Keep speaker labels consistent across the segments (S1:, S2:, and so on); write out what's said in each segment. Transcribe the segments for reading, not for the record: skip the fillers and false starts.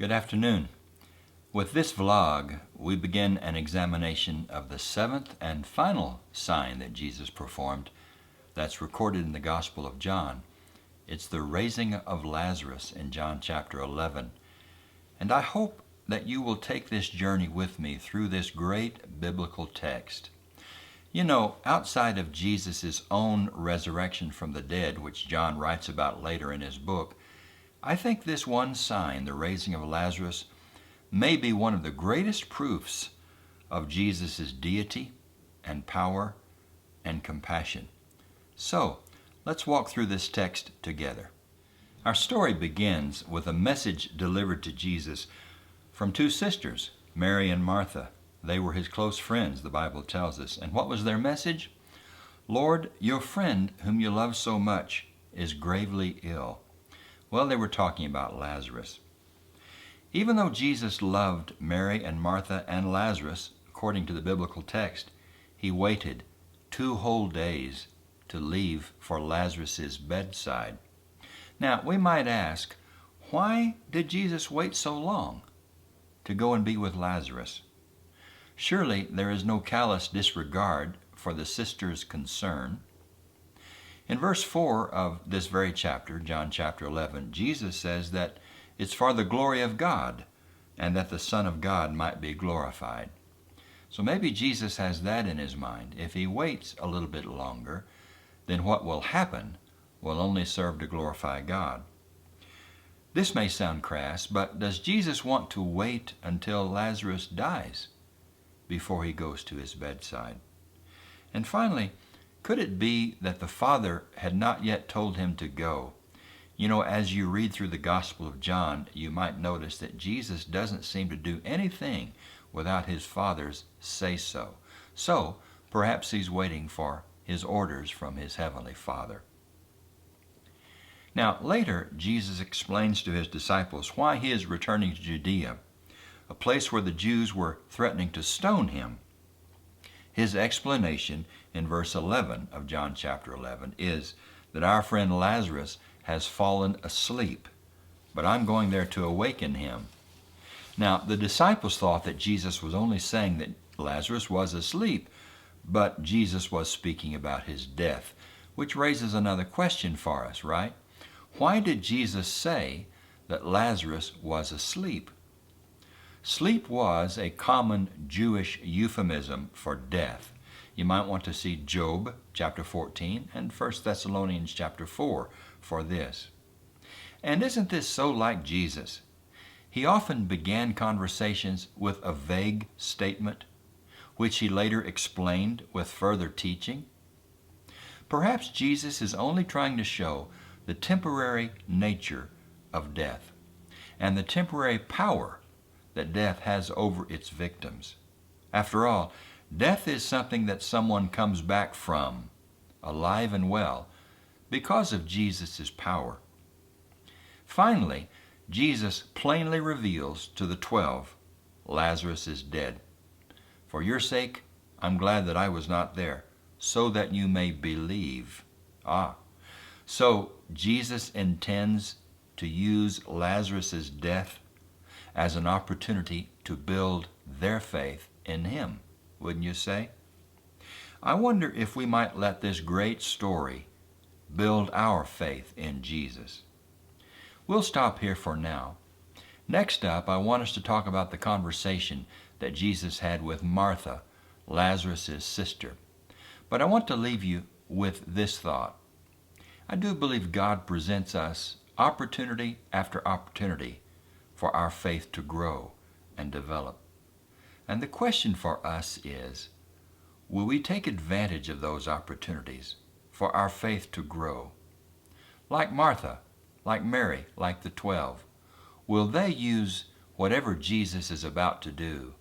S1: Good afternoon. With this vlog, we begin an examination of the seventh and final sign that Jesus performed that's recorded in the Gospel of John. It's the raising of Lazarus in John chapter 11. And I hope that you will take this journey with me through this great biblical text. You know, outside of Jesus' own resurrection from the dead, which John writes about later in his book, I think this one sign, the raising of Lazarus, may be one of the greatest proofs of Jesus' deity and power and compassion. So, let's walk through this text together. Our story begins with a message delivered to Jesus from two sisters, Mary and Martha. They were his close friends, the Bible tells us. And what was their message? Lord, your friend whom you love so much is gravely ill. Well, they were talking about Lazarus. Even though Jesus loved Mary and Martha and Lazarus, according to the biblical text, he waited 2 whole days to leave for Lazarus' bedside. Now, we might ask, why did Jesus wait so long to go and be with Lazarus? Surely there is no callous disregard for the sisters' concern. In verse 4 of this very chapter, John chapter 11, Jesus says that it's for the glory of God and that the Son of God might be glorified. So maybe Jesus has that in his mind. If he waits a little bit longer, then what will happen will only serve to glorify God. This may sound crass, but does Jesus want to wait until Lazarus dies before he goes to his bedside? And finally, could it be that the Father had not yet told him to go? You know, as you read through the Gospel of John, you might notice that Jesus doesn't seem to do anything without his Father's say-so. So, perhaps he's waiting for his orders from his heavenly Father. Now, later, Jesus explains to his disciples why he is returning to Judea, a place where the Jews were threatening to stone him. His explanation in verse 11 of John chapter 11 is that our friend Lazarus has fallen asleep, but I'm going there to awaken him. Now, the disciples thought that Jesus was only saying that Lazarus was asleep, but Jesus was speaking about his death, which raises another question for us, right? Why did Jesus say that Lazarus was asleep? Sleep was a common Jewish euphemism for death. You might want to see Job chapter 14 and 1 Thessalonians chapter 4 for this. And isn't this so like Jesus? He often began conversations with a vague statement, which he later explained with further teaching. Perhaps Jesus is only trying to show the temporary nature of death and the temporary power that death has over its victims. After all, death is something that someone comes back from, alive and well, because of Jesus' power. Finally, Jesus plainly reveals to the 12, Lazarus is dead. For your sake, I'm glad that I was not there, so that you may believe. So Jesus intends to use Lazarus' death as an opportunity to build their faith in him, wouldn't you say? I wonder if we might let this great story build our faith in Jesus. We'll stop here for now. Next up, I want us to talk about the conversation that Jesus had with Martha, Lazarus' sister. But I want to leave you with this thought. I do believe God presents us opportunity after opportunity for our faith to grow and develop. And the question for us is, will we take advantage of those opportunities for our faith to grow? Like Martha, like Mary, like the 12, will they use whatever Jesus is about to do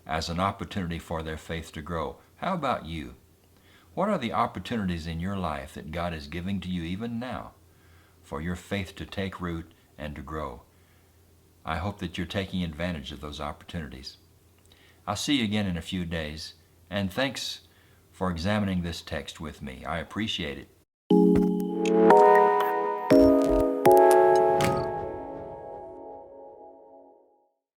S1: as an opportunity for their faith to grow? How about you? What are the opportunities in your life that God is giving to you even now for your faith to take root and to grow? I hope that you're taking advantage of those opportunities. I'll see you again in a few days, and thanks for examining this text with me. I appreciate it.